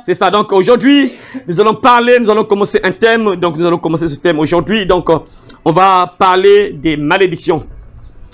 C'est ça. Donc aujourd'hui, nous allons parler, nous allons commencer un thème. Donc nous allons commencer ce thème aujourd'hui. Donc on va parler des malédictions.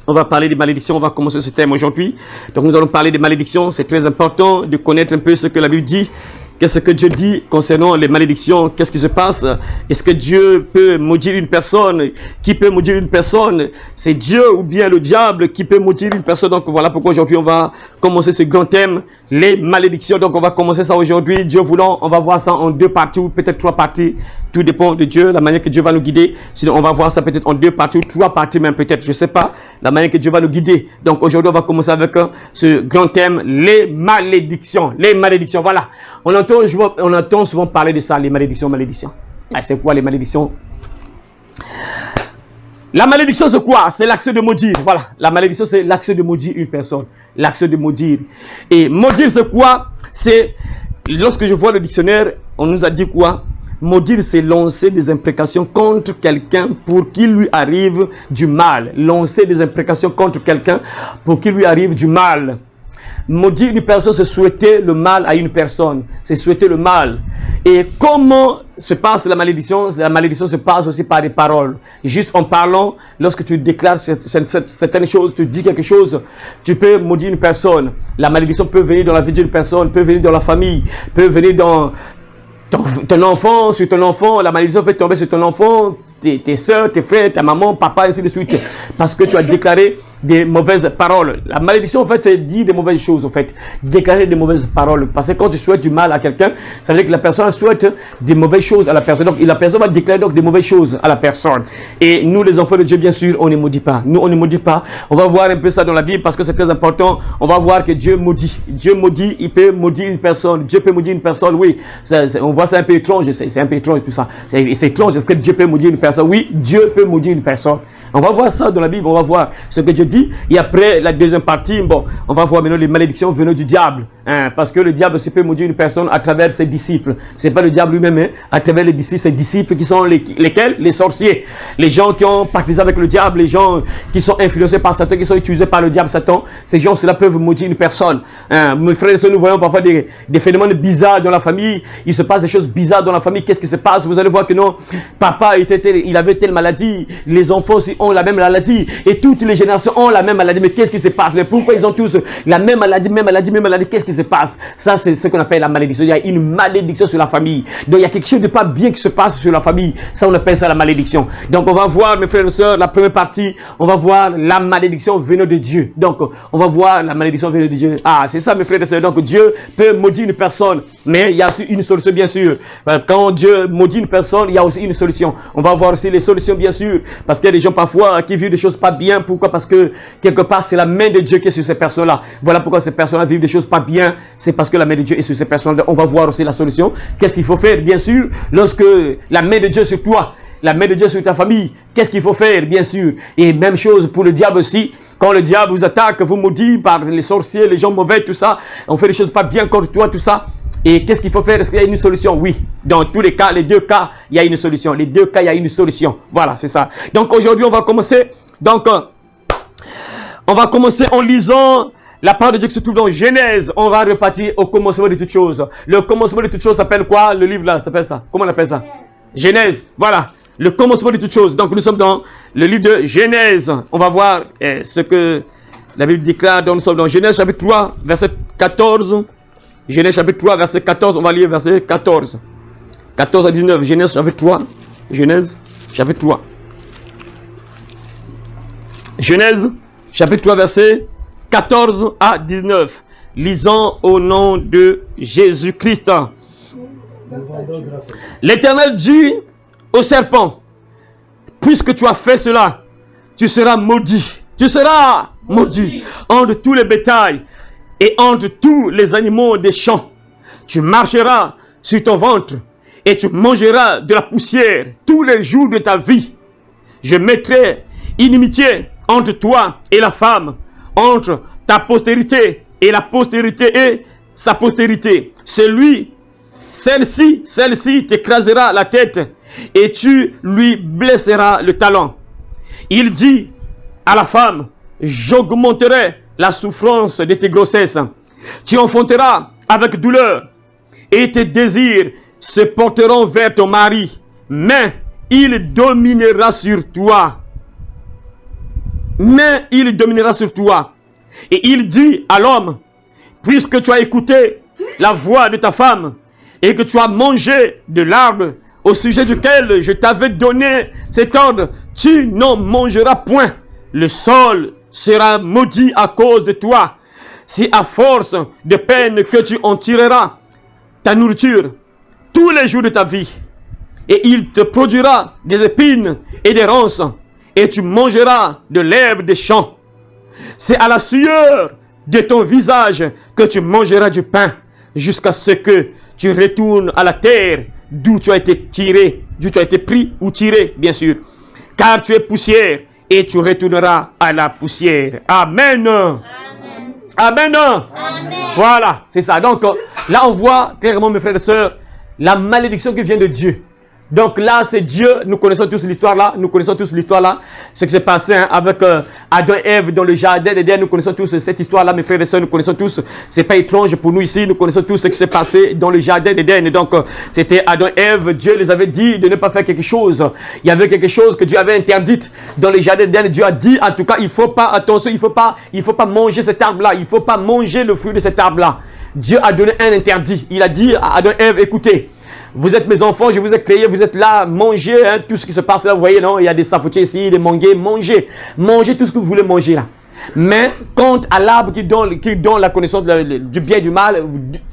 On va parler des malédictions, on va commencer ce thème aujourd'hui. Donc nous allons parler des malédictions. C'est très important de connaître un peu ce que la Bible dit. Qu'est-ce que Dieu dit concernant les malédictions? Qu'est-ce qui se passe? Est-ce que Dieu peut maudire une personne? Qui peut maudire une personne? C'est Dieu ou bien le diable qui peut maudire une personne? Donc voilà pourquoi aujourd'hui on va commencer ce grand thème, les malédictions. Donc on va commencer ça aujourd'hui. Dieu voulant, on va voir ça en 2 parties ou peut-être 3 parties. Tout dépend de Dieu, la manière que Dieu va nous guider. Sinon on va voir ça peut-être en 2 parties ou 3 parties même peut-être, je ne sais pas. La manière que Dieu va nous guider. Donc aujourd'hui on va commencer avec ce grand thème, les malédictions. Les malédictions, voilà. On entend souvent parler de ça, les malédictions, malédictions. Ah, c'est quoi les malédictions? La malédiction, c'est quoi? C'est l'action de maudire. Voilà, la malédiction, c'est l'action de maudire une personne. L'action de maudire. Et maudire, c'est quoi? C'est, lorsque je vois le dictionnaire, on nous a dit quoi? Maudire, c'est lancer des imprécations contre quelqu'un pour qu'il lui arrive du mal. Lancer des imprécations contre quelqu'un pour qu'il lui arrive du mal. Maudire une personne, c'est souhaiter le mal à une personne. C'est souhaiter le mal. Et comment se passe la malédiction? La malédiction se passe aussi par des paroles. Juste en parlant, lorsque tu déclares certaines choses, tu dis quelque chose, tu peux maudire une personne. La malédiction peut venir dans la vie d'une personne, peut venir dans la famille, peut venir dans ton enfant, sur ton enfant. La malédiction peut tomber sur ton enfant, tes soeurs, tes frères, ta maman, papa, ainsi de suite. Parce que tu as déclaré des mauvaises paroles. La malédiction, en fait, c'est dire des mauvaises choses, en fait. Déclarer des mauvaises paroles. Parce que quand tu souhaites du mal à quelqu'un, ça veut dire que la personne souhaite des mauvaises choses à la personne. Donc, la personne va déclarer donc des mauvaises choses à la personne. Et nous, les enfants de Dieu, bien sûr, on ne maudit pas. Nous, on ne maudit pas. On va voir un peu ça dans la Bible parce que c'est très important. On va voir que Dieu maudit. Dieu maudit, il peut maudire une personne. Dieu peut maudire une personne, oui. On voit ça un peu étrange. C'est un peu étrange tout ça. C'est étrange. Est-ce que Dieu peut maudire une personne? Oui, Dieu peut maudire une personne. On va voir ça dans la Bible. On va voir ce que Dieu dit. Et après la deuxième partie, bon, on va voir maintenant les malédictions venant du diable. Parce que le diable peut maudire une personne à travers ses disciples. C'est pas le diable lui-même, hein, à travers les disciples, ses disciples qui sont lesquels? Les sorciers. Les gens qui ont pactisé avec le diable, les gens qui sont influencés par Satan, qui sont utilisés par le diable Satan. Ces gens, cela peuvent maudire une personne. Mes frères et sœurs, nous voyons parfois des phénomènes bizarres dans la famille. Il se passe des choses bizarres dans la famille. Qu'est-ce qui se passe? Vous allez voir que non, papa il avait telle maladie. Les enfants aussi ont la même maladie. Et toutes les générations ont la même maladie. Mais qu'est-ce qui se passe? Mais pourquoi ils ont tous la même maladie, même maladie, même maladie? Qu'est-ce qui se passe? Ça, c'est ce qu'on appelle la malédiction. Il y a une malédiction sur la famille. Donc, il y a quelque chose de pas bien qui se passe sur la famille. Ça, on appelle ça la malédiction. Donc, on va voir, mes frères et sœurs, la première partie, on va voir la malédiction venant de Dieu. Donc, on va voir la malédiction venant de Dieu. Ah, c'est ça, mes frères et sœurs. Donc, Dieu peut maudire une personne. Mais il y a aussi une solution, bien sûr. Quand Dieu maudit une personne, il y a aussi une solution. On va voir aussi les solutions, bien sûr. Parce qu'il y a des gens parfois qui vivent des choses pas bien. Pourquoi? Parce que quelque part, c'est la main de Dieu qui est sur ces personnes-là. Voilà pourquoi ces personnes-là vivent des choses pas bien. C'est parce que la main de Dieu est sur ces personnes-là. On va voir aussi la solution. Qu'est-ce qu'il faut faire? Bien sûr, lorsque la main de Dieu est sur toi, la main de Dieu est sur ta famille, qu'est-ce qu'il faut faire? Bien sûr. Et même chose pour le diable aussi. Quand le diable vous attaque, vous maudit par les sorciers, les gens mauvais, tout ça, on fait des choses pas bien contre toi, tout ça. Et qu'est-ce qu'il faut faire? Est-ce qu'il y a une solution? Oui. Dans tous les cas, les 2 cas, il y a une solution. Les 2 cas, il y a une solution. Voilà, c'est ça. Donc aujourd'hui, on va commencer. Donc, on va commencer en lisant la parole de Dieu qui se trouve dans Genèse. On va repartir au commencement de toutes choses. Le commencement de toutes choses s'appelle quoi? Le livre là, ça s'appelle ça. Comment on appelle ça? Genèse. Voilà. Le commencement de toutes choses. Donc nous sommes dans le livre de Genèse. On va voir ce que la Bible déclare. Donc nous sommes dans Genèse chapitre 3, verset 14. Genèse chapitre 3, verset 14. On va lire verset 14. 14 à 19. Genèse chapitre 3. Genèse chapitre 3. Genèse chapitre 3, verset 14 à 19. Lisons au nom de Jésus-Christ. L'Éternel dit au serpent: puisque tu as fait cela, tu seras maudit. Tu seras maudit entre tous les bétails et entre tous les animaux des champs. Tu marcheras sur ton ventre et tu mangeras de la poussière tous les jours de ta vie. Je mettrai inimitié entre toi et la femme, entre ta postérité et la postérité et sa postérité. Celle-ci t'écrasera la tête et tu lui blesseras le talon. Il dit à la femme: j'augmenterai la souffrance de tes grossesses. Tu enfanteras avec douleur et tes désirs se porteront vers ton mari, mais il dominera sur toi. Mais il dominera sur toi. Et il dit à l'homme, puisque tu as écouté la voix de ta femme et que tu as mangé de l'arbre au sujet duquel je t'avais donné cet ordre, tu n'en mangeras point. Le sol sera maudit à cause de toi. Si à force de peine que tu en tireras ta nourriture tous les jours de ta vie, et il te produira des épines et des ronces, et tu mangeras de l'herbe des champs. C'est à la sueur de ton visage que tu mangeras du pain, jusqu'à ce que tu retournes à la terre d'où tu as été tiré, d'où tu as été pris ou tiré, bien sûr. Car tu es poussière et tu retourneras à la poussière. Amen. Amen. Amen. Amen. Voilà, c'est ça. Donc là, on voit clairement, mes frères et sœurs, la malédiction qui vient de Dieu. Donc là, c'est Dieu. Nous connaissons tous l'histoire là. Nous connaissons tous l'histoire là. Ce qui s'est passé avec Adam et Ève dans le jardin d'Éden. Nous connaissons tous cette histoire là, mes frères et sœurs. Nous connaissons tous. C'est pas étrange pour nous ici. Nous connaissons tous ce qui s'est passé dans le jardin d'Éden. Donc c'était Adam et Ève. Dieu les avait dit de ne pas faire quelque chose. Il y avait quelque chose que Dieu avait interdit dans le jardin d'Éden. Dieu a dit, en tout cas, il faut pas, attention, il faut pas manger cet arbre là. Il faut pas manger le fruit de cet arbre là. Dieu a donné un interdit. Il a dit à Adam et Ève, écoutez, vous êtes mes enfants, je vous ai créés, vous êtes là, mangez hein, tout ce qui se passe là, vous voyez, non, il y a des safoutiers ici, des manguiers, mangez tout ce que vous voulez manger là. Mais quant à l'arbre qui donne la connaissance du bien et du mal,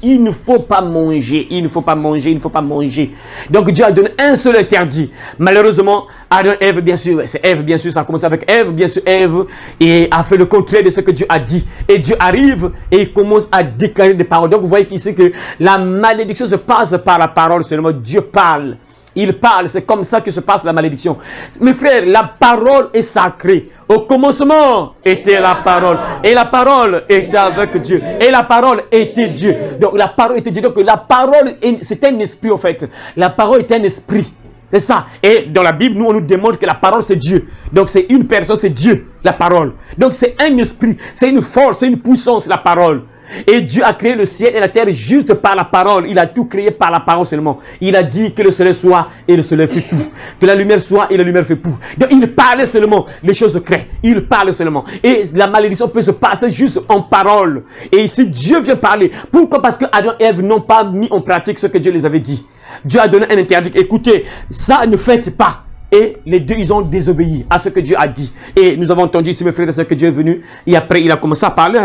il ne faut pas manger, il ne faut pas manger, il ne faut pas manger. Donc Dieu a donné un seul interdit. Malheureusement, Adam et Ève, bien sûr, c'est Ève, bien sûr, ça a commencé avec Ève, bien sûr, Ève, et a fait le contraire de ce que Dieu a dit. Et Dieu arrive et il commence à déclarer des paroles. Donc vous voyez ici que la malédiction se passe par la parole seulement. Dieu parle. Il parle, c'est comme ça que se passe la malédiction. Mes frères, la parole est sacrée. Au commencement était la parole. Et la parole était avec Dieu. Et la parole était Dieu. Donc la parole était Dieu. Donc la parole, c'est un esprit en fait. La parole est un esprit. C'est ça. Et dans la Bible, nous, on nous démontre que la parole, c'est Dieu. Donc c'est une personne, c'est Dieu, la parole. Donc c'est un esprit, c'est une force, c'est une puissance, la parole. Et Dieu a créé le ciel et la terre juste par la parole. Il a tout créé par la parole seulement. Il a dit que le soleil soit et le soleil fait tout. Que la lumière soit et la lumière fait tout. Donc il parlait seulement, les choses se créent. Il parle seulement. Et la malédiction peut se passer juste en parole. Et ici Dieu vient parler. Pourquoi? Parce que Adam et Ève n'ont pas mis en pratique ce que Dieu les avait dit. Dieu a donné un interdit. Écoutez, ça ne faites pas. Et les deux, ils ont désobéi à ce que Dieu a dit. Et nous avons entendu ici, mes frères et sœurs, que Dieu est venu. Et après, il a commencé à parler.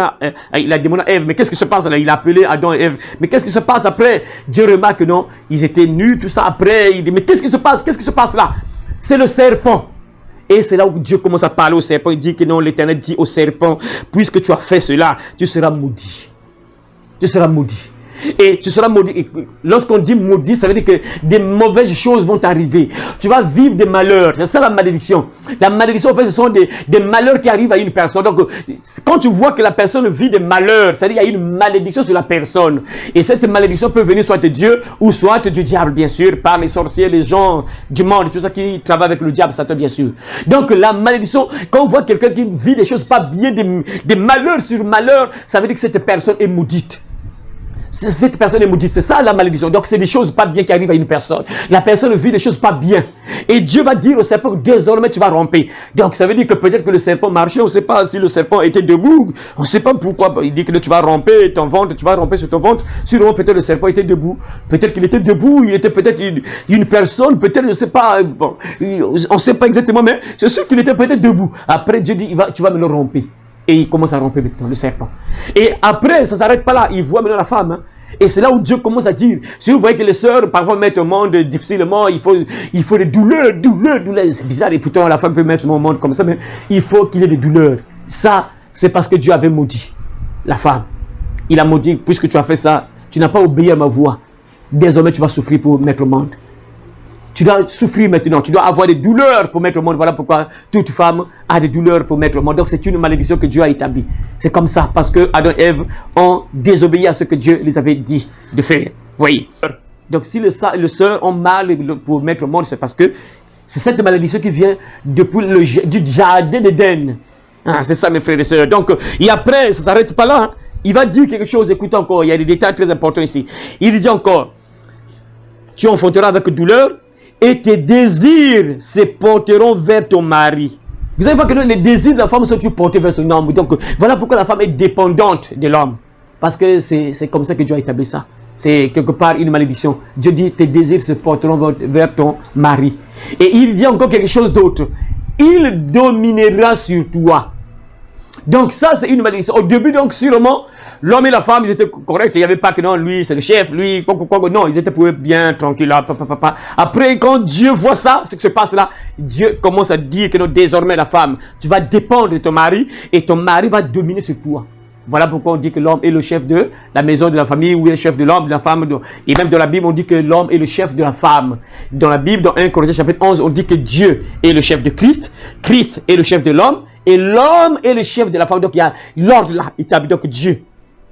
Il a demandé à Ève, mais qu'est-ce qui se passe là? Il a appelé Adam et Ève. Mais qu'est-ce qui se passe après? Dieu remarque que non, ils étaient nus, tout ça. Après, il dit, mais qu'est-ce qui se passe? Qu'est-ce qui se passe là? C'est le serpent. Et c'est là où Dieu commence à parler au serpent. Il dit que non, l'Éternel dit au serpent, puisque tu as fait cela, tu seras maudit. Tu seras maudit. Et tu seras maudit. Et lorsqu'on dit maudit, ça veut dire que des mauvaises choses vont t'arriver. Tu vas vivre des malheurs. C'est ça la malédiction. La malédiction, en fait, ce sont des malheurs qui arrivent à une personne. Donc, quand tu vois que la personne vit des malheurs, c'est-à-dire qu'il y a une malédiction sur la personne. Et cette malédiction peut venir soit de Dieu ou soit du diable, bien sûr, par les sorciers, les gens du monde, tout ça qui travaille avec le diable, Satan, bien sûr. Donc, la malédiction, quand on voit quelqu'un qui vit des choses pas bien, des malheurs sur malheurs, ça veut dire que cette personne est maudite. Cette personne est maudite, c'est ça la malédiction. Donc c'est des choses pas bien qui arrivent à une personne. La personne vit des choses pas bien. Et Dieu va dire au serpent que désormais tu vas romper. Donc ça veut dire que peut-être que le serpent marchait, on ne sait pas si le serpent était debout. On ne sait pas pourquoi. Il dit que tu vas romper ton ventre, tu vas romper sur ton ventre. Sûrement peut-être le serpent était debout. Peut-être qu'il était debout, il était peut-être une personne, peut-être je ne sais pas. Bon, on ne sait pas exactement, mais c'est sûr qu'il était peut-être debout. Après Dieu dit, tu vas me le romper. Et il commence à romper maintenant le serpent. Et après, ça ne s'arrête pas là. Il voit maintenant la femme. Hein. Et c'est là où Dieu commence à dire, si vous voyez que les sœurs parfois mettent au monde difficilement, il faut des douleurs. C'est bizarre, et pourtant la femme peut mettre au monde comme ça, mais il faut qu'il y ait des douleurs. Ça, c'est parce que Dieu avait maudit la femme. Il a maudit, puisque tu as fait ça, tu n'as pas obéi à ma voix. Désormais, tu vas souffrir pour mettre au monde. Tu dois souffrir maintenant, tu dois avoir des douleurs pour mettre au monde. Voilà pourquoi toute femme a des douleurs pour mettre au monde. Donc c'est une malédiction que Dieu a établie. C'est comme ça, parce que Adam et Ève ont désobéi à ce que Dieu les avait dit de faire. Voyez. Donc si les sœurs ont mal pour mettre au monde, c'est parce que c'est cette malédiction qui vient depuis du jardin d'Éden. Ah, c'est ça mes frères et sœurs. Donc, et après, ça ne s'arrête pas là. Hein. il va dire quelque chose, écoute encore, il y a des détails très importants ici. Il dit encore, tu enfanteras avec douleur et tes désirs se porteront vers ton mari. Vous allez voir que les désirs de la femme sont portés vers son homme. Donc voilà pourquoi la femme est dépendante de l'homme. Parce que c'est comme ça que Dieu a établi ça. C'est quelque part une malédiction. Dieu dit tes désirs se porteront vers ton mari. Et il dit encore quelque chose d'autre. Il dominera sur toi. Donc ça c'est une malédiction. Au début donc sûrement l'homme et la femme ils étaient corrects. Il n'y avait pas que non lui c'est le chef, lui quoi. Non, ils étaient pour eux bien tranquilles là. Après quand Dieu voit ça, ce qui se passe là, Dieu commence à dire que non, désormais la femme, tu vas dépendre de ton mari et ton mari va dominer sur toi. Voilà pourquoi on dit que l'homme est le chef de la maison, de la famille, ou est le chef de l'homme, de la femme. Et même dans la Bible, on dit que l'homme est le chef de la femme. Dans la Bible, dans 1 Corinthiens chapitre 11, on dit que Dieu est le chef de Christ, Christ est le chef de l'homme, et l'homme est le chef de la femme. Donc il y a l'ordre là, établi. Donc Dieu,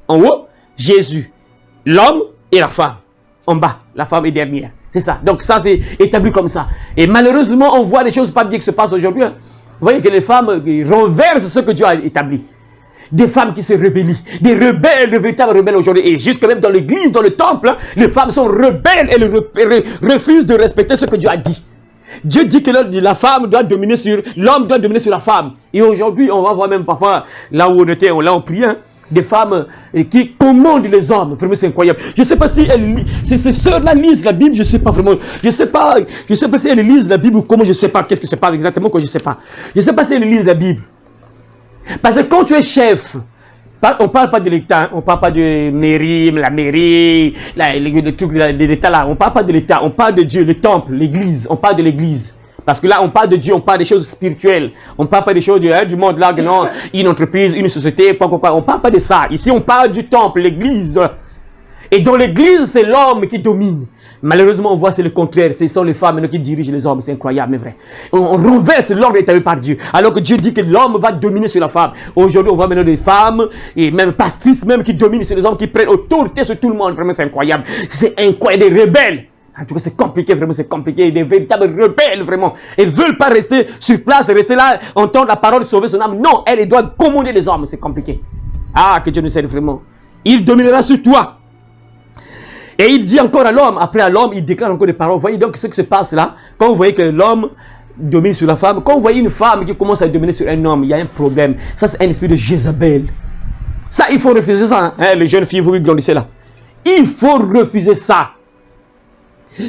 en haut, Jésus, l'homme et la femme. En bas, la femme est dernière. C'est ça. Donc ça, c'est établi comme ça. Et malheureusement, on voit des choses pas bien qui se passent aujourd'hui. Hein. Vous voyez que les femmes renversent ce que Dieu a établi. Des femmes qui se rébellient, des rebelles, de véritables rebelles aujourd'hui. Et jusque même dans l'église, dans le temple, hein, les femmes sont rebelles et refusent de respecter ce que Dieu a dit. Dieu dit que la femme doit dominer sur, l'homme doit dominer sur la femme. Et aujourd'hui, on va voir même parfois, là où on était, là on priait, hein, des femmes qui commandent les hommes. Vraiment, c'est incroyable. Je ne sais pas si ces sœurs-là lisent la Bible, je ne sais pas vraiment. Je ne sais pas si elles lisent la Bible ou comment, je ne sais pas. Qu'est-ce qui se passe exactement, je ne sais pas. Je ne sais pas si elles lisent la Bible. Parce que quand tu es chef, on ne parle pas de l'État, on ne parle pas de mairie, la mairie, les trucs de l'État là, on ne parle pas de l'État, on parle de Dieu, le temple, l'église, on parle de l'église. Parce que là, on parle de Dieu, on parle des choses spirituelles, on ne parle pas des choses du monde là, non, une entreprise, une société, on ne parle pas de ça. Ici, on parle du temple, l'église. Et dans l'église, c'est l'homme qui domine. Malheureusement, on voit c'est le contraire. Ce sont les femmes qui dirigent les hommes. C'est incroyable, mais vrai. On renverse l'ordre établi par Dieu. Alors que Dieu dit que l'homme va dominer sur la femme. Aujourd'hui, on voit maintenant des femmes, et même pastrices, même qui dominent sur les hommes, qui prennent autorité sur tout le monde. Vraiment, c'est incroyable. C'est incroyable. Des rebelles. En tout cas, c'est compliqué, vraiment, c'est compliqué. Des véritables rebelles, vraiment. Elles ne veulent pas rester sur place, rester là, entendre la parole, sauver son âme. Non, elles doivent commander les hommes. C'est compliqué. Ah, que Dieu nous aide vraiment. Il dominera sur toi. Et il dit encore à l'homme, après à l'homme, il déclare encore des paroles. Vous voyez donc ce qui se passe là. Quand vous voyez que l'homme domine sur la femme, quand vous voyez une femme qui commence à dominer sur un homme, il y a un problème. Ça, c'est un esprit de Jézabel. Ça, il faut refuser ça. Hein, les jeunes filles, vous qui grandissez là. Il faut refuser ça.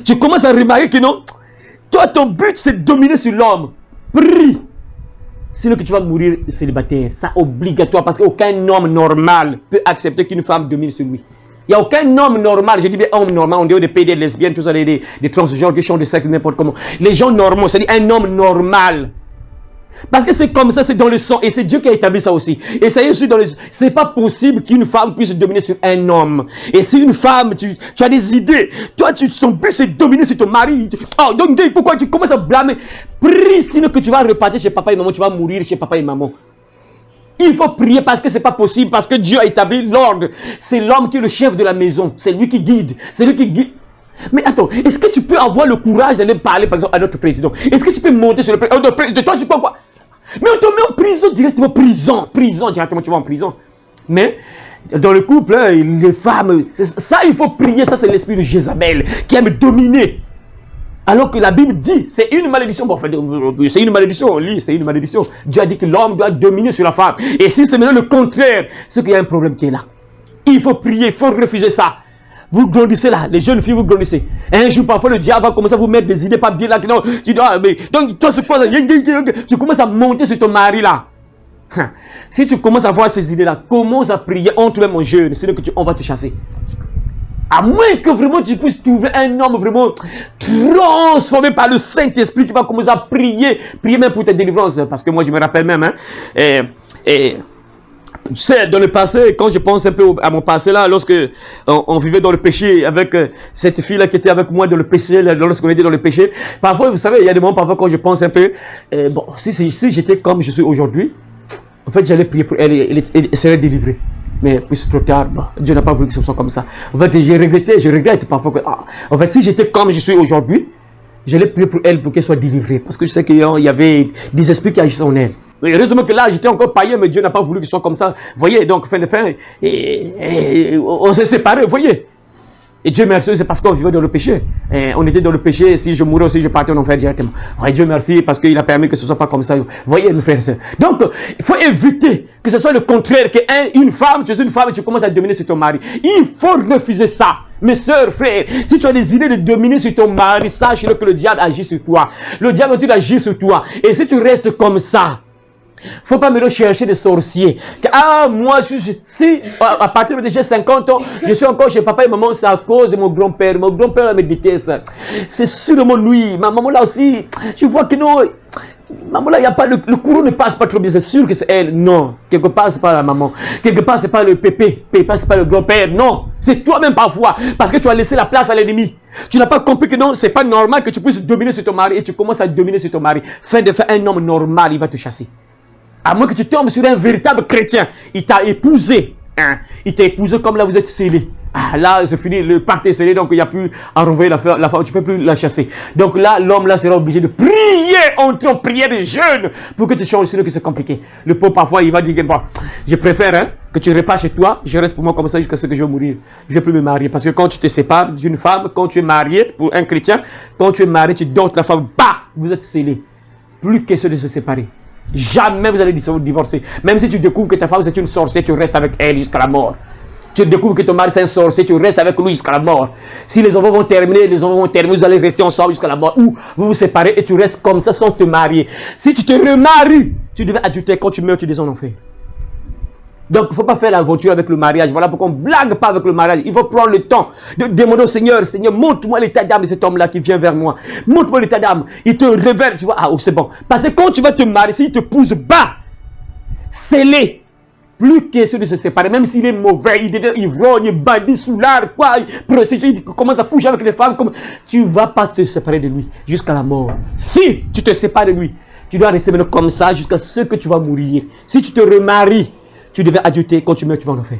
Tu commences à remarquer que non, toi, ton but, c'est de dominer sur l'homme. Prie. Sinon que tu vas mourir célibataire. Ça, obligatoire, parce qu'aucun homme normal peut accepter qu'une femme domine sur lui. Il n'y a aucun homme normal, je dis bien homme normal, on dit des PD, des lesbiennes, tout ça, des transgenres qui chantent de sexe, n'importe comment. Les gens normaux, c'est-à-dire un homme normal. Parce que c'est comme ça, c'est dans le sang, et c'est Dieu qui a établi ça aussi. Et ça y est aussi dans le... C'est pas possible qu'une femme puisse dominer sur un homme. Et si une femme, tu as des idées, toi, ton but c'est de dominer sur ton mari. Oh, donc pourquoi tu commences à blâmer? Prie, sinon que tu vas repartir chez papa et maman, tu vas mourir chez papa et maman. Il faut prier parce que c'est pas possible, parce que Dieu a établi l'ordre. C'est l'homme qui est le chef de la maison. C'est lui qui guide. C'est lui qui guide. Mais attends, est-ce que tu peux avoir le courage d'aller parler par exemple à notre président? Est-ce que tu peux monter sur le président? De toi, tu peux quoi? Mais on te met en prison directement. Prison directement, tu vas en prison. Mais dans le couple, les femmes, ça il faut prier. Ça c'est l'esprit de Jézabel qui aime dominer. Alors que la Bible dit, c'est une malédiction. Bon, c'est une malédiction, on lit, c'est une malédiction. Dieu a dit que l'homme doit dominer sur la femme. Et si c'est maintenant le contraire, c'est qu'il y a un problème qui est là. Il faut prier, il faut refuser ça. Vous grandissez là, les jeunes filles, vous grandissez. Un jour, parfois, le diable va commencer à vous mettre des idées pas bien là. Non, tu dis, ah, mais donc, toi, c'est quoi ça? Tu commences à monter sur ton mari là. Si tu commences à voir ces idées là, commence à prier entre même en jeûne, c'est là que on va te chasser. À moins que vraiment tu puisses trouver un homme vraiment transformé par le Saint-Esprit qui va commencer à prier même pour ta délivrance. Parce que moi je me rappelle même, hein, tu sais, dans le passé, quand je pense un peu à mon passé là, lorsque on vivait dans le péché avec cette fille là qui était avec moi dans le péché, lorsqu'on était dans le péché, parfois vous savez, il y a des moments parfois quand je pense un peu, bon, si j'étais comme je suis aujourd'hui, en fait j'allais prier pour elle et elle serait délivrée. Mais puis c'est trop tard, bah, Dieu n'a pas voulu que ce soit comme ça. En fait, je regrette parfois que, en fait, si j'étais comme je suis aujourd'hui, j'allais prier pour elle pour qu'elle soit délivrée. Parce que je sais qu'il y avait des esprits qui agissent en elle. Heureusement que là, j'étais encore païen, mais Dieu n'a pas voulu que ce soit comme ça. Vous voyez, donc, fin de fin, on s'est séparés, vous voyez. Et Dieu merci, c'est parce qu'on vivait dans le péché. On était dans le péché, si je mourais aussi, je partais en enfer directement. Ouais, Dieu merci, parce qu'il a permis que ce ne soit pas comme ça. Vous voyez, mes frères et sœurs. Donc, il faut éviter que ce soit le contraire, qu'une femme, tu es une femme et tu commences à dominer sur ton mari. Il faut refuser ça. Mes sœurs, frères, si tu as des idées de dominer sur ton mari, sache que le diable agit sur toi. Le diable agit sur toi. Et si tu restes comme ça, faut pas me chercher des sorciers. Ah, moi, si à partir de j'ai 50 ans, je suis encore chez papa et maman, c'est à cause de mon grand-père. Mon grand-père me déteste. C'est sûrement lui. Ma maman là aussi, je vois que non. Maman là, il y a pas le courant ne passe pas trop bien. C'est sûr que c'est elle. Non. Quelque part, c'est pas la maman. Quelque part, c'est pas le pépé. Pépé, c'est pas le grand-père. Non. C'est toi-même parfois. Parce que tu as laissé la place à l'ennemi. Tu n'as pas compris que non, c'est pas normal que tu puisses dominer sur ton mari et tu commences à dominer sur ton mari. Fais un homme normal, il va te chasser. À moins que tu tombes sur un véritable chrétien. Il t'a épousé. Hein? Il t'a épousé comme là vous êtes scellé. Ah, là c'est fini, le pacte est scellé, donc il n'y a plus à renvoyer la femme, tu ne peux plus la chasser. Donc là, l'homme là sera obligé de prier, entrer en prière de jeûne pour que tu changes, sinon que c'est compliqué. Le pauvre parfois il va dire, bon, je préfère que tu repars chez toi, je reste pour moi comme ça jusqu'à ce que je vais mourir. Je ne vais plus me marier. Parce que quand tu te sépares d'une femme, quand tu es marié pour un chrétien, quand tu es marié, tu donnes la femme, bah, vous êtes scellé. Plus question de se séparer. Jamais vous allez divorcer. Même si tu découvres que ta femme c'est une sorcière, tu restes avec elle jusqu'à la mort. Tu découvres que ton mari c'est un sorcier, tu restes avec lui jusqu'à la mort. Si les enfants vont terminer, vous allez rester ensemble jusqu'à la mort. Ou vous vous séparez et tu restes comme ça sans te marier. Si tu te remaries, tu devais adultérer. Quand tu meurs, tu descends en enfer. Donc, il ne faut pas faire l'aventure avec le mariage. Voilà pourquoi on ne blague pas avec le mariage. Il faut prendre le temps de demander au Seigneur, Seigneur, montre-moi l'état d'âme de cet homme-là qui vient vers moi. Montre-moi l'état d'âme. Il te révèle, tu vois, ah, oh, c'est bon. Parce que quand tu vas te marier, s'il te pousse bas, scellé, plus question de se séparer. Même s'il est mauvais, il devient ivrogne, bandit, soulard, quoi, il commence à coucher avec les femmes, comme tu ne vas pas te séparer de lui jusqu'à la mort. Si tu te sépares de lui, tu dois rester maintenant comme ça jusqu'à ce que tu vas mourir. Si tu te remaries, tu devais adulter, quand tu meurs, tu vas en faire.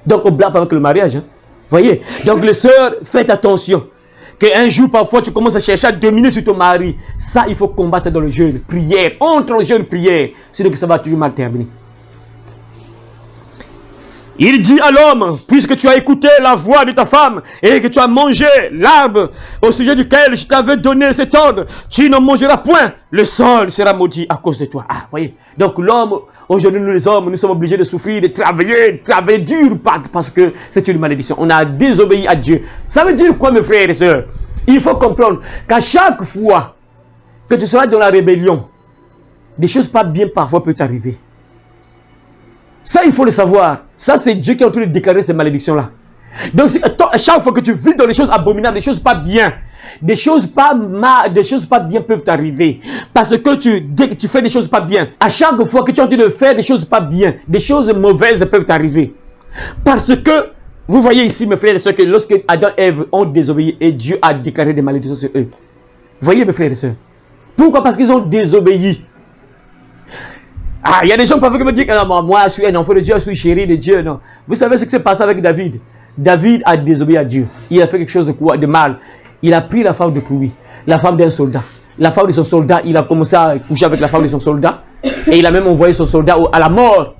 Donc, on blague avec le mariage. Hein. Voyez? Donc, les sœurs, faites attention. Qu'un jour, parfois, tu commences à chercher à dominer sur ton mari. Ça, il faut combattre ça dans le jeûne. Prière. Entre en jeûne, prière. Sinon, que ça va toujours mal terminer. Il dit à l'homme, puisque tu as écouté la voix de ta femme et que tu as mangé l'arbre au sujet duquel je t'avais donné cet ordre, tu n'en mangeras point, le sol sera maudit à cause de toi. Ah, voyez. Donc l'homme, aujourd'hui nous les hommes, nous sommes obligés de souffrir, de travailler dur parce que c'est une malédiction. On a désobéi à Dieu. Ça veut dire quoi mes frères et sœurs? Il faut comprendre qu'à chaque fois que tu seras dans la rébellion, des choses pas bien parfois peuvent t'arriver. Ça, il faut le savoir. Ça, c'est Dieu qui est en train de déclarer ces malédictions-là. Donc, à chaque fois que tu vis dans des choses abominables, des choses pas bien, des choses pas bien peuvent t'arriver. Parce que dès que tu fais des choses pas bien, à chaque fois que tu es en train de faire des choses pas bien, des choses mauvaises peuvent t'arriver. Parce que, vous voyez ici, mes frères et sœurs, que lorsque Adam et Ève ont désobéi et Dieu a déclaré des malédictions sur eux. Voyez, mes frères et sœurs. Pourquoi? Parce qu'ils ont désobéi. Ah, il y a des gens qui peuvent me dire que non, moi je suis un enfant de Dieu, je suis chéri de Dieu. Non. Vous savez ce qui s'est passé avec David? David a désobéi à Dieu. Il a fait quelque chose de mal. Il a pris la femme de lui, la femme d'un soldat. La femme de son soldat, il a commencé à coucher avec la femme de son soldat. Et il a même envoyé son soldat à la mort.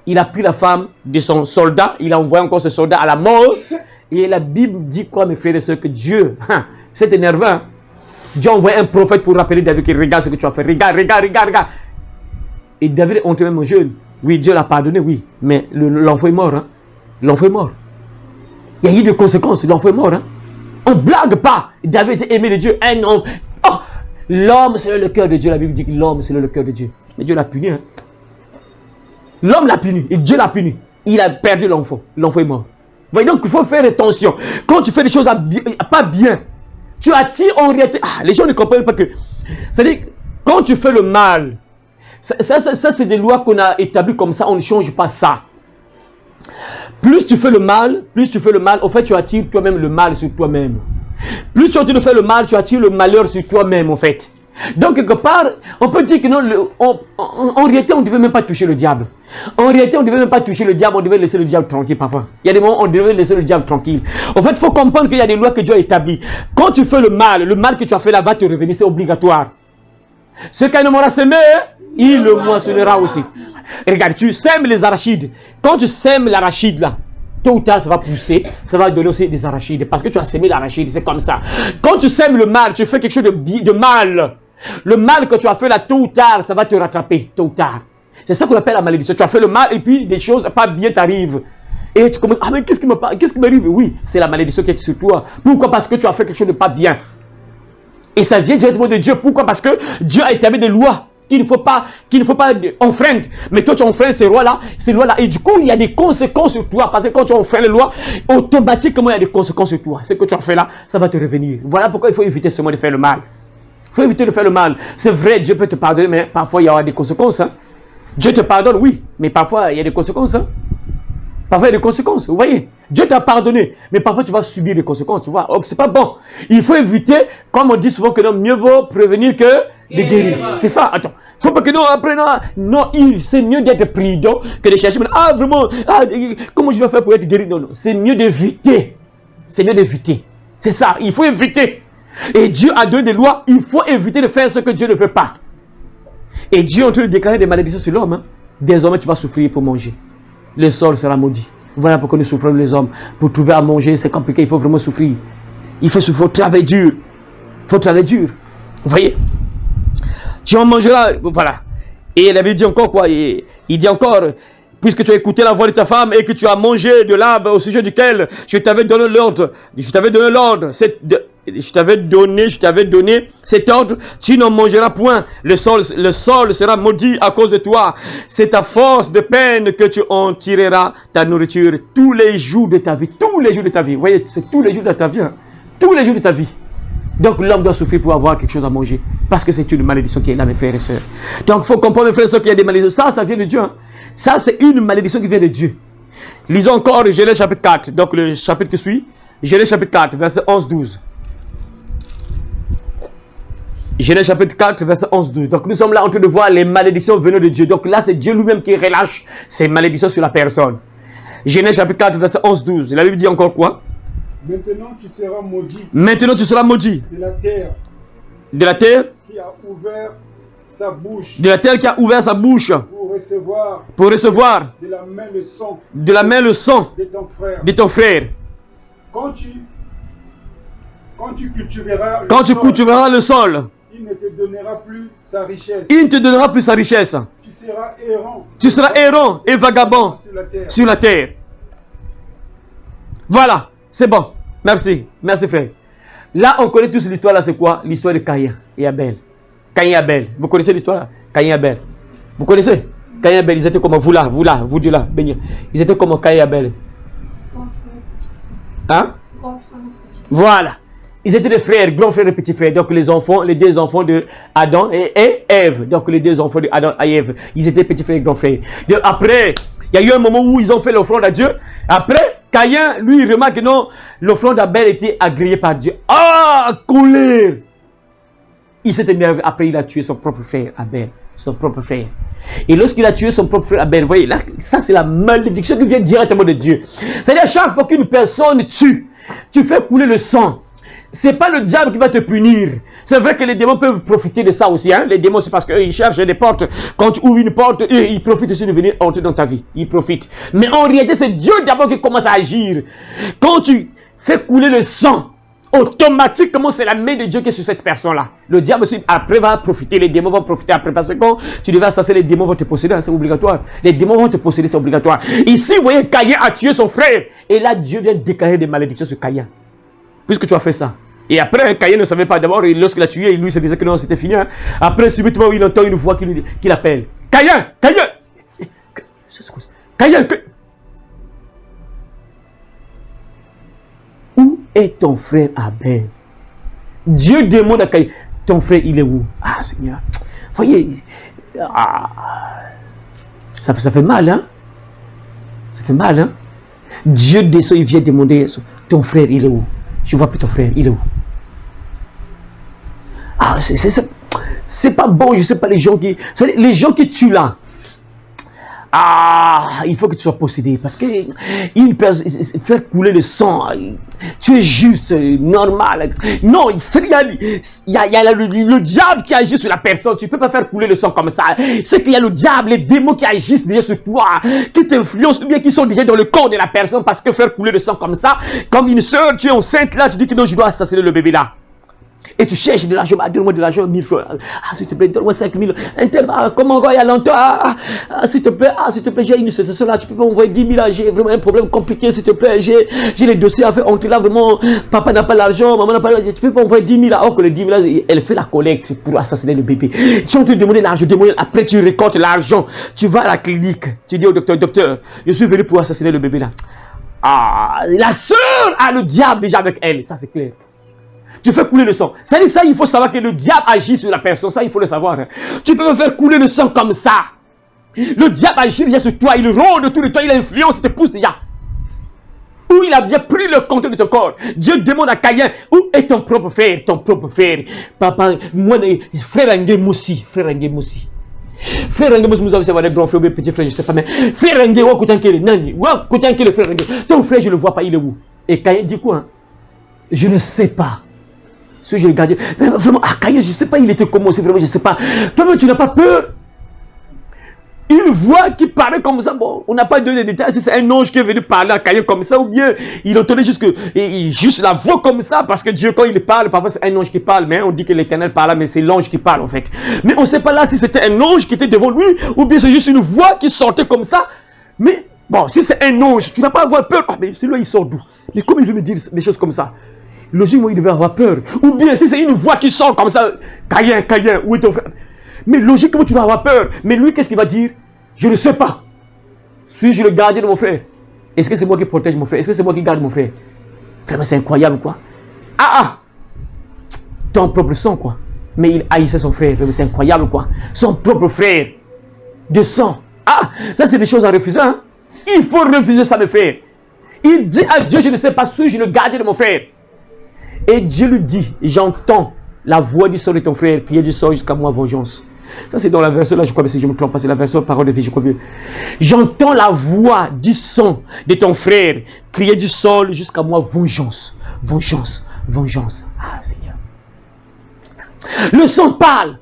Il a pris la femme de son soldat, il a envoyé encore ce soldat à la mort. Et la Bible dit quoi, mes frères et sœurs? Que Dieu, c'est énervant. Hein? Dieu a envoyé un prophète pour rappeler David que regarde ce que tu as fait. Regarde. Et David est entré même au jeûne. Oui, Dieu l'a pardonné, oui. Mais l'enfant est mort. Hein? L'enfant est mort. Il y a eu des conséquences. L'enfant est mort. Hein? On ne blague pas. David était aimé de Dieu. Un homme. Oh! L'homme, c'est le cœur de Dieu. La Bible dit que l'homme, c'est le cœur de Dieu. Mais Dieu l'a puni. Hein? L'homme l'a puni. Et Dieu l'a puni. Il a perdu l'enfant. L'enfant est mort. Voyez, donc il faut faire attention. Quand tu fais des choses pas bien, tu attires en réalité. Ah, les gens ne comprennent pas que. C'est-à-dire, quand tu fais le mal, ça c'est des lois qu'on a établies comme ça, on ne change pas ça. Plus tu fais le mal, au fait tu attires toi-même le mal sur toi-même. Plus tu as envie de faire le mal, tu attires le malheur sur toi-même en fait. Donc quelque part, on peut dire que non, en réalité on ne devait même pas toucher le diable. En réalité on ne devait même pas toucher le diable, on devait laisser le diable tranquille parfois. Il y a des moments où on devait laisser le diable tranquille. En fait il faut comprendre qu'il y a des lois que Dieu a établies. Quand tu fais le mal que tu as fait là va te revenir, c'est obligatoire. Ce qu'un homme aura semé, il le moissonnera aussi. Regarde, tu sèmes les arachides. Quand tu sèmes l'arachide là, tôt ou tard ça va pousser, ça va donner aussi des arachides. Parce que tu as sémé l'arachide, c'est comme ça. Quand tu sèmes le mal, tu fais quelque chose de mal. Le mal que tu as fait là, tôt ou tard, ça va te rattraper, tôt ou tard. C'est ça qu'on appelle la malédiction. Tu as fait le mal et puis des choses pas bien t'arrivent. Et tu commences, ah mais qu'est-ce qui m'arrive? Oui, c'est la malédiction qui est sur toi. Pourquoi? Parce que tu as fait quelque chose de pas bien. Et ça vient directement de Dieu. Pourquoi? Parce que Dieu a établi des lois qu'il ne faut pas enfreindre. Mais toi tu enfreins ces lois-là, et du coup il y a des conséquences sur toi. Parce que quand tu enfreins les lois, automatiquement il y a des conséquences sur toi. Ce que tu as fait là, ça va te revenir. Voilà pourquoi il faut éviter seulement de faire le mal. Il faut éviter de faire le mal. C'est vrai, Dieu peut te pardonner, mais parfois il y aura des conséquences. Hein. Dieu te pardonne, oui, mais parfois il y a des conséquences. Hein. Parfois il y a des conséquences, vous voyez. Dieu t'a pardonné, mais parfois tu vas subir des conséquences, tu vois. Oh, c'est pas bon. Il faut éviter, comme on dit souvent que non, mieux vaut prévenir que de guérir. C'est ça, attends. Faut pas que non, après, non, c'est mieux d'être prudent que de chercher. Ah, vraiment, comment je vais faire pour être guéri? Non, c'est mieux d'éviter. C'est mieux d'éviter. C'est ça, il faut éviter. Et Dieu a donné des lois, il faut éviter de faire ce que Dieu ne veut pas. Et Dieu est en train de déclarer des malédictions sur l'homme. Hein. Désormais, tu vas souffrir pour manger. Le sol sera maudit. Voilà pourquoi nous souffrons les hommes. Pour trouver à manger, c'est compliqué, il faut vraiment souffrir. Il faut travailler dur. Il faut travailler dur. Vous voyez? Tu en mangeras, voilà. Et la Bible dit encore quoi? Il dit encore, puisque tu as écouté la voix de ta femme et que tu as mangé de l'arbre au sujet duquel je t'avais donné l'ordre. Je t'avais donné cet ordre, tu n'en mangeras point. Le sol sera maudit à cause de toi. C'est à force de peine que tu en tireras ta nourriture tous les jours de ta vie. Tous les jours de ta vie. Vous voyez, c'est tous les jours de ta vie. Hein. Tous les jours de ta vie. Donc l'homme doit souffrir pour avoir quelque chose à manger. Parce que c'est une malédiction qui est là, mes frères et sœurs. Donc il faut comprendre, mes frères et sœurs, qu'il y a des malédictions. Ça vient de Dieu. Hein. Ça, c'est une malédiction qui vient de Dieu. Lisons encore Genèse chapitre 4. Donc le chapitre qui suit. Genèse chapitre 4, verset 11-12. Genèse chapitre 4, verset 11-12. Donc nous sommes là en train de voir les malédictions venant de Dieu. Donc là, c'est Dieu lui-même qui relâche ces malédictions sur la personne. Genèse chapitre 4, verset 11-12. La Bible dit encore quoi? Maintenant tu seras maudit. Maintenant tu seras maudit. De la terre. De la terre. Qui a ouvert sa bouche. De la terre qui a ouvert sa bouche. Pour recevoir. De la main le sang. De la main le sang. De ton frère. De ton frère. Quand tu cultiveras le sol. Il ne te donnera plus sa richesse. Il ne te donnera plus sa richesse. Tu seras errant. Tu seras errant et vagabond sur la terre. Voilà, c'est bon. Merci, merci frère. Là, on connaît tous l'histoire là, c'est quoi? L'histoire de Caïn et Abel. Caïn et Abel. Vous connaissez l'histoire là? Caïn et Abel. Vous connaissez? Caïn et Abel, ils étaient comme vous deux là, béni. Ils étaient comme Caïn et Abel. Hein? Voilà. Ils étaient des frères, grands frères et petits frères. Donc les deux enfants de Adam et Ève. Donc les deux enfants de Adam et Ève. Ils étaient petits frères et grands frères. Donc, après, il y a eu un moment où ils ont fait l'offrande à Dieu. Après, Caïn, lui, il remarque que non, l'offrande d'Abel était agréée par Dieu. Ah, colère! Il s'est énervé. Après, il a tué son propre frère, Abel. Son propre frère. Et lorsqu'il a tué son propre frère Abel, vous voyez, là, ça c'est la malédiction qui vient directement de Dieu. C'est-à-dire, chaque fois qu'une personne tue, tu fais couler le sang. C'est pas le diable qui va te punir. C'est vrai que les démons peuvent profiter de ça aussi. Hein? Les démons, c'est parce qu'ils cherchent des portes. Quand tu ouvres une porte, ils profitent aussi de venir entrer dans ta vie. Ils profitent. Mais en réalité, c'est Dieu d'abord qui commence à agir. Quand tu fais couler le sang, automatiquement, c'est la main de Dieu qui est sur cette personne-là. Le diable aussi, après, va profiter. Les démons vont profiter après. Parce que quand tu devais assasser, les démons vont te posséder. C'est obligatoire. Les démons vont te posséder, c'est obligatoire. Ici, vous voyez, Caïn a tué son frère. Et là, Dieu vient déclarer des malédictions sur Caïn. Puisque tu as fait ça. Et après, Caïn ne savait pas d'abord, lorsqu'il a tué, lui se disait que non, c'était fini. Hein. Après, subitement, il entend une voix qui l'appelle. Caïn! Caïn! Caïn! Où est ton frère Abel? Dieu demande à Caïn, ton frère, il est où? Ah, Seigneur. Voyez, ça fait mal, hein? Ça fait mal, hein? Dieu descend, il vient demander, ton frère, il est où? Je vois plus ton frère, il est où? Ah, c'est pas bon, je sais pas, les gens qui tuent là. Ah, il faut que tu sois possédé parce que faire couler le sang, tu es juste, normal. Non, il y a le diable qui agit sur la personne. Tu ne peux pas faire couler le sang comme ça. C'est qu'il y a le diable, les démons qui agissent déjà sur toi, qui t'influencent ou bien qui sont déjà dans le corps de la personne parce que faire couler le sang comme ça, comme une soeur, tu es enceinte là, tu dis que non, je dois assassiner le bébé là. Et tu cherches de l'argent, donne-moi de l'argent, 1000 francs. Ah, s'il te plaît, donne-moi 5000. Comment il y a longtemps? S'il te plaît, j'ai une situation là, tu peux m'envoyer 10 000 là, j'ai vraiment un problème compliqué, s'il te plaît, j'ai les dossiers à faire, on te l'a vraiment, papa n'a pas l'argent, maman n'a pas l'argent, tu peux m'envoyer 10 000 là, alors que les 10 000 là, elle fait la collecte pour assassiner le bébé. Si on te demande l'argent, après tu récoltes l'argent, tu vas à la clinique, tu dis au docteur, je suis venu pour assassiner le bébé là. Ah, la sœur a le diable déjà avec elle, ça c'est clair. Tu fais couler le sang. Ça dit ça, il faut savoir que le diable agit sur la personne. Ça, il faut le savoir. Tu peux me faire couler le sang comme ça. Le diable agit déjà sur toi. Il rôde tout le temps. Il influence, il te pousse déjà. Ou il a déjà pris le contrôle de ton corps. Dieu demande à Caïn, où est ton propre frère? Ton propre frère. Papa, moi, frère Angé Moussi. Frère Angé Moussi. Frère Angé Moussi, vous avez savoir les grands frères, petits frères, je ne sais pas. Mais frère Angé, où est le frère Angé? Ton frère, je ne le vois pas, il est où? Et Caïn dit quoi? Je ne sais pas. Si je regardais, mais vraiment, Caïn, je ne sais pas, il était comment, c'est vraiment, je ne sais pas. Toi-même, tu n'as pas peur. Une voix qui parlait comme ça, bon, on n'a pas donné de détails si c'est un ange qui est venu parler à Caïn comme ça, ou bien il entendait juste la voix comme ça, parce que Dieu, quand il parle, parfois c'est un ange qui parle, mais on dit que l'Éternel parle, mais c'est l'ange qui parle en fait. Mais on ne sait pas là si c'était un ange qui était devant lui, ou bien c'est juste une voix qui sortait comme ça. Mais bon, si c'est un ange, tu n'as pas à avoir peur. Ah, mais celui-là, il sort d'où? Mais comment il veut me dire des choses comme ça? Logiquement, il devait avoir peur. Ou bien, si c'est une voix qui sort comme ça, Caïn, où est ton frère? Mais logiquement, tu dois avoir peur. Mais lui, qu'est-ce qu'il va dire? Je ne sais pas. Suis-je le gardien de mon frère? Est-ce que c'est moi qui protège mon frère? Est-ce que c'est moi qui garde mon frère? Vraiment, c'est incroyable, quoi. Ton propre sang, quoi. Mais il haïssait son frère. Vraiment, c'est incroyable, quoi. Son propre frère. De sang. Ça, c'est des choses à refuser, hein. Il faut refuser ça, mes frères. Il dit à Dieu, je ne sais pas, suis-je le gardien de mon frère? Et Dieu lui dit, j'entends la voix du sang de ton frère, crier du sang jusqu'à moi, vengeance. Ça c'est dans la version, là je crois, mais si je ne me trompe pas, c'est la version parole de vie, je crois mieux. J'entends la voix du sang de ton frère, crier du sol jusqu'à moi, vengeance, vengeance, vengeance. Ah Seigneur. Le sang parle.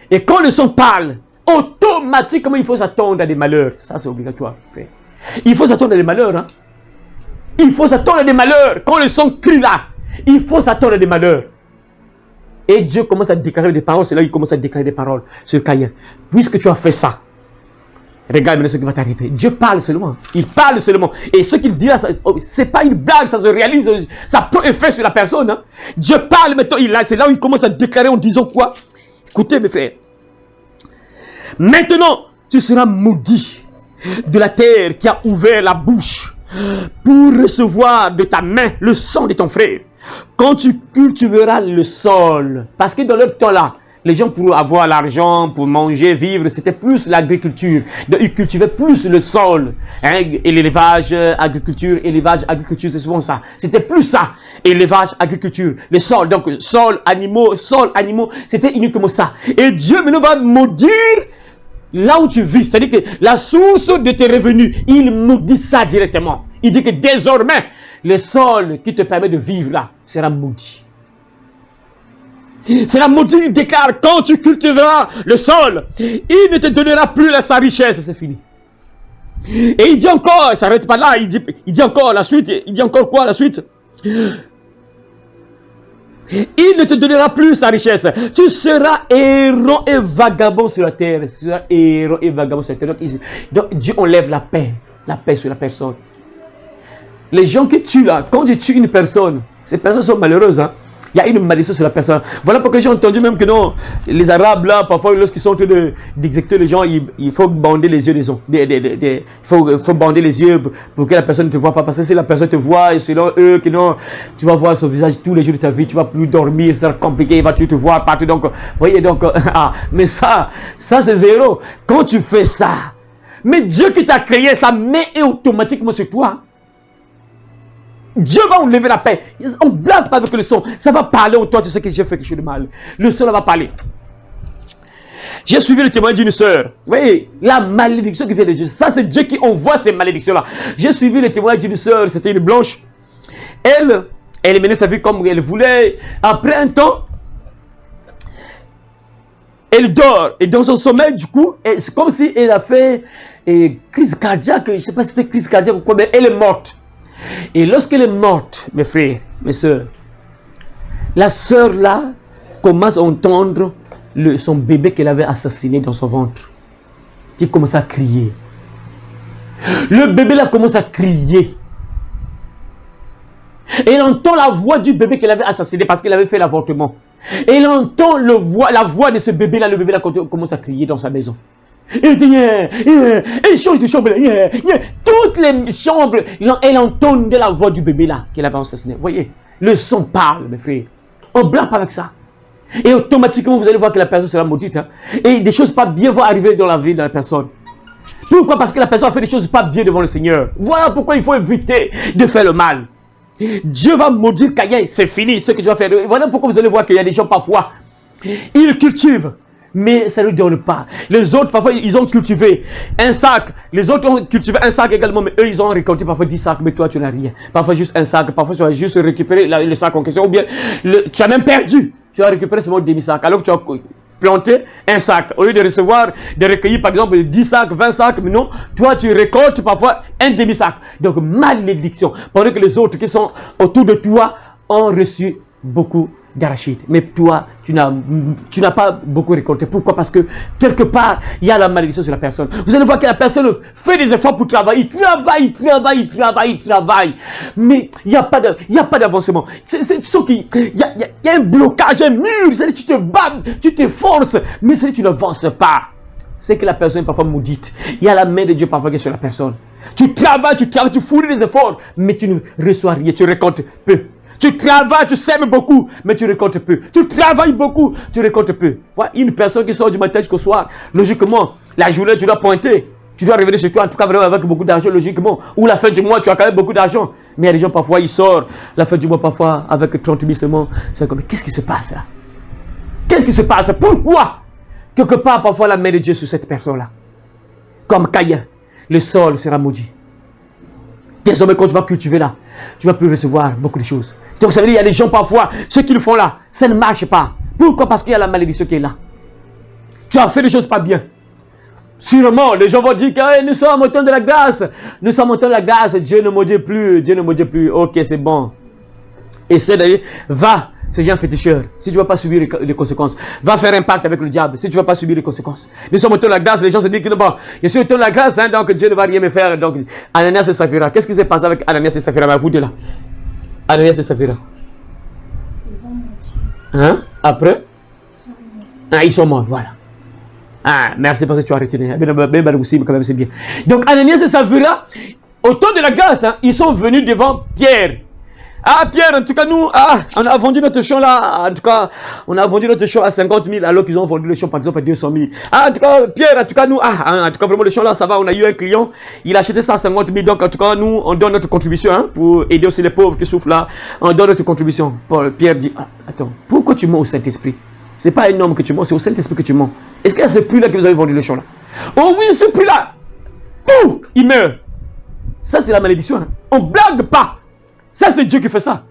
Et quand le sang parle, automatiquement il faut s'attendre à des malheurs. Ça c'est obligatoire, frère. Il faut s'attendre à des malheurs, hein. Il faut s'attendre à des malheurs. Quand le sang crie là, il faut s'attendre à des malheurs. Et Dieu commence à déclarer des paroles. C'est là qu'il commence à déclarer des paroles sur Caïn. Puisque tu as fait ça, regarde maintenant ce qui va t'arriver. Dieu parle seulement. Il parle seulement. Et ce qu'il dit là, c'est pas une blague, ça se réalise. Ça peut effet sur la personne. Hein. Dieu parle maintenant. C'est là où il commence à déclarer en disant quoi? Écoutez mes frères. Maintenant, tu seras maudit de la terre qui a ouvert la bouche pour recevoir de ta main le sang de ton frère. Quand tu cultiveras le sol, parce que dans leur temps là, les gens pour avoir l'argent, pour manger, vivre, c'était plus l'agriculture. Donc ils cultivaient plus le sol. Hein, et l'élevage, agriculture, c'est souvent ça. C'était plus ça. Élevage, agriculture, le sol. Donc sol, animaux, c'était uniquement ça. Et Dieu maintenant va maudire là où tu vis. C'est-à-dire que la source de tes revenus, il maudit ça directement. Il dit que désormais, le sol qui te permet de vivre là sera maudit. C'est la maudit, il déclare, quand tu cultiveras le sol, il ne te donnera plus sa richesse, c'est fini. Et il dit encore, il ne s'arrête pas là, il dit encore la suite, il dit encore quoi la suite? Il ne te donnera plus sa richesse. Tu seras errant et vagabond sur la terre. Tu seras errant et vagabond sur la terre. Donc Dieu enlève la paix sur la personne. Les gens qui tuent là, quand tu tues une personne, ces personnes sont malheureuses. Hein? Il y a une malédiction sur la personne. Voilà pourquoi j'ai entendu même que non, les Arabes là, parfois lorsqu'ils sont en train d'exécuter les gens, il faut bander les yeux des hommes. Il faut bander les yeux pour que la personne ne te voit pas. Parce que si la personne te voit, et selon eux, que non, tu vas voir son visage tous les jours de ta vie, tu vas plus dormir, ça va compliqué, il va te voir partout. Donc, voyez, donc, mais ça c'est zéro. Quand tu fais ça, mais Dieu qui t'a créé, sa main est automatiquement sur toi. Dieu va enlever la paix. On ne blague pas avec le son. Ça va parler en toi. Tu sais que j'ai fait quelque chose de mal. Le son va parler. J'ai suivi le témoignage d'une sœur. Vous voyez, la malédiction qui vient de Dieu. Ça, c'est Dieu qui envoie ces malédictions-là. J'ai suivi le témoignage d'une sœur, c'était une blanche. Elle menait sa vie comme elle voulait. Après un temps, elle dort. Et dans son sommeil, du coup, c'est comme si elle a fait crise cardiaque. Je ne sais pas si c'était crise cardiaque ou quoi, mais elle est morte. Et lorsqu'elle est morte, mes frères, mes sœurs, la sœur là commence à entendre son bébé qu'elle avait assassiné dans son ventre, qui commence à crier. Le bébé là commence à crier. Et elle entend la voix du bébé qu'elle avait assassiné parce qu'elle avait fait l'avortement. Et elle entend la voix de ce bébé là. Le bébé là commence à crier dans sa maison. Et il change de chambre. Toutes les chambres, elle entendait la voix du bébé là qu'elle avait assassiné. Vous voyez, le son parle, mes frères. On blague pas avec ça. Et automatiquement, vous allez voir que la personne sera maudite. Hein? Et des choses pas bien vont arriver dans la vie de la personne. Pourquoi? Parce que la personne a fait des choses pas bien devant le Seigneur. Voilà pourquoi il faut éviter de faire le mal. Dieu va maudire Caïn, c'est fini ce que tu vas faire. Voilà pourquoi vous allez voir qu'il y a des gens parfois, ils cultivent, mais ça ne lui donne pas. Les autres, parfois, ils ont cultivé un sac. Les autres ont cultivé un sac également, mais eux, ils ont récolté parfois 10 sacs, mais toi, tu n'as rien. Parfois, juste un sac. Parfois, tu as juste récupéré le sac en question, ou bien tu as même perdu. Tu as récupéré seulement demi-sac, alors que tu as planté un sac. Au lieu de recueillir, par exemple, 10 sacs, 20 sacs, mais non, toi, tu récoltes parfois un demi-sac. Donc, malédiction. Pendant que les autres qui sont autour de toi ont reçu beaucoup d'arachides. Mais toi, tu n'as pas beaucoup récolté. Pourquoi? Parce que quelque part, il y a la malédiction sur la personne. Vous allez voir que la personne fait des efforts pour travailler. Il travaille. Mais il n'y a pas d'avancement. Tu sens qu'il y a un blocage, un mur. C'est-à-dire tu te bats, tu t'efforces, mais c'est-à-dire tu n'avances pas. C'est que la personne est parfois maudite. Il y a la main de Dieu parfois qui est sur la personne. Tu travailles, tu fournis des efforts, mais tu ne reçois rien, tu récoltes peu. Tu travailles, tu sèmes beaucoup, mais tu récoltes peu. Tu travailles beaucoup, tu récoltes peu. Voilà une personne qui sort du matin jusqu'au soir. Logiquement, la journée, tu dois pointer. Tu dois revenir chez toi, en tout cas vraiment avec beaucoup d'argent, logiquement. Ou la fin du mois, tu as quand même beaucoup d'argent. Mais il y a des gens, parfois, ils sortent la fin du mois, parfois, avec 30 000 seulement. C'est comme, qu'est-ce qui se passe là? Qu'est-ce qui se passe? Pourquoi? Quelque part, parfois, la main de Dieu sur cette personne-là. Comme Caïn, le sol sera maudit. Désormais, quand tu vas cultiver là, tu vas plus recevoir beaucoup de choses. Donc, ça veut dire qu'il y a des gens parfois, ce qu'ils font là, ça ne marche pas. Pourquoi? Parce qu'il y a la malédiction qui est là. Tu as fait des choses pas bien. Sûrement, les gens vont dire que nous sommes au temps de la grâce. Nous sommes au temps de la grâce. Dieu ne maudit plus. Dieu ne maudit plus. Ok, c'est bon. Essaie d'aller. Va. C'est un féticheur. Si tu ne vas pas subir les conséquences, va faire un pacte avec le diable. Si tu ne vas pas subir les conséquences. Nous sommes au temps de la grâce. Les gens se disent que bon, je suis au temps de la grâce, hein, donc Dieu ne va rien me faire. Donc, Ananias et Saphira. Qu'est-ce qui s'est passé avec Ananias et Saphira? Vous deux là. Ananias et Saphira. Ils ont menti. Hein? Après? Ils sont morts. Voilà. Merci parce que tu as retenu. Même aussi, quand même, c'est bien. Donc, Ananias et Saphira, au temps de la grâce, hein, ils sont venus devant Pierre. Pierre, en tout cas, nous, on a vendu notre champ là, en tout cas, on a vendu notre champ à 50 000, alors qu'ils ont vendu le champ, par exemple, à 200 000. En tout cas, Pierre, en tout cas, nous, en tout cas, vraiment, le champ là, ça va, on a eu un client, il a acheté ça à 50 000, donc, en tout cas, nous, on donne notre contribution, hein, pour aider aussi les pauvres qui souffrent là, on donne notre contribution. Pierre dit, attends, pourquoi tu mens au Saint-Esprit? C'est pas un homme que tu mens, c'est au Saint-Esprit que tu mens. Est-ce qu'il y a ce prix-là que vous avez vendu le champ là? Oh oui, ce prix-là! Il meurt. Ça, c'est la malédiction. Hein. On blague pas. Ça, c'est Dieu qui fait ça.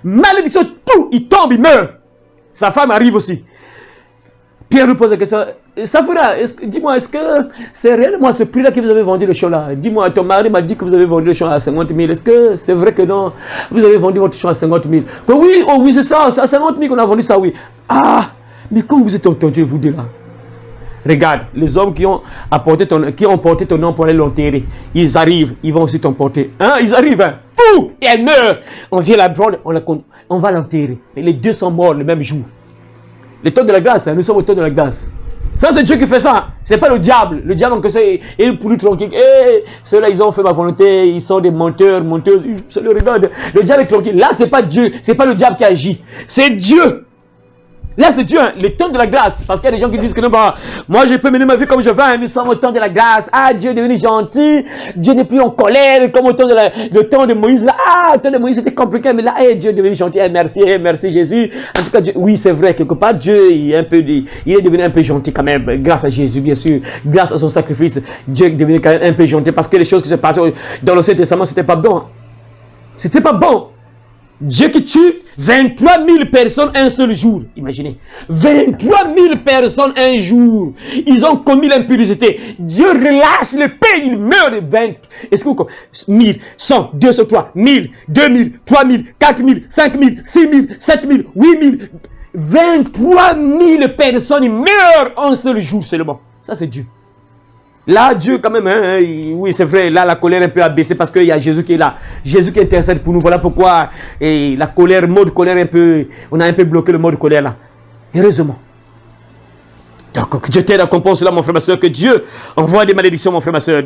Malédiction, tout, il tombe, il meurt. Sa femme arrive aussi. Pierre nous pose la question. Saphira, dis-moi, est-ce que c'est réellement ce prix-là que vous avez vendu le champ là? Dis-moi, ton mari m'a dit que vous avez vendu le champ à 50 000. Est-ce que c'est vrai que non? Vous avez vendu votre champ à 50 000. Oui, oh oui, c'est ça, c'est à 50 000 qu'on a vendu ça, oui. Mais quand vous êtes entendu, vous deux là, regarde, les hommes qui ont porté ton nom pour aller l'enterrer, ils arrivent, ils vont aussi t'emporter. Ils arrivent, hein. Fou, et elle meurt. On vient la prendre, on va l'enterrer. Et les deux sont morts le même jour. Le temps de la grâce, hein, nous sommes au temps de la grâce. Ça, c'est Dieu qui fait ça. C'est pas le diable. Le diable, donc, il est plus tranquille. Ceux-là, ils ont fait ma volonté. Ils sont des menteurs, menteuses. Le diable est tranquille. Là, c'est pas Dieu. C'est pas le diable qui agit. C'est Dieu. Là, c'est Dieu, hein, le temps de la grâce. Parce qu'il y a des gens qui disent que non, bah, moi, je peux mener ma vie comme je veux. Hein, nous sommes au temps de la grâce. Ah, Dieu est devenu gentil. Dieu n'est plus en colère comme au temps de le temps de Moïse. Là, ah, le temps de Moïse, c'était compliqué. Mais là, Dieu est devenu gentil. Merci Jésus. En tout cas, Dieu, oui, c'est vrai. Quelque part, Dieu il est devenu un peu gentil quand même. Grâce à Jésus, bien sûr. Grâce à son sacrifice, Dieu est devenu quand même un peu gentil. Parce que les choses qui se passaient dans l'Ancien Testament, c'était pas bon. Hein. C'était pas bon. Dieu qui tue 23 000 personnes un seul jour. Imaginez. 23 000 personnes un jour. Ils ont commis l'impudicité. Dieu relâche le paix. Ils meurent de 20. Est-ce que vous comprenez? 1000, 100, 203, 1000, 2000, 3000, 4000, 5000, 6000, 7000, 8000. 23 000 personnes meurent un seul jour seulement. Ça, c'est Dieu. Là, Dieu, quand même, hein, oui, c'est vrai, là, la colère est un peu abaissée parce qu'il y a Jésus qui est là. Jésus qui intercède pour nous. Voilà pourquoi la colère, mode colère un peu, on a un peu bloqué le mode colère là. Heureusement. Donc, que Dieu t'aide à comprendre cela, mon frère, ma soeur, que Dieu envoie des malédictions, mon frère, ma soeur.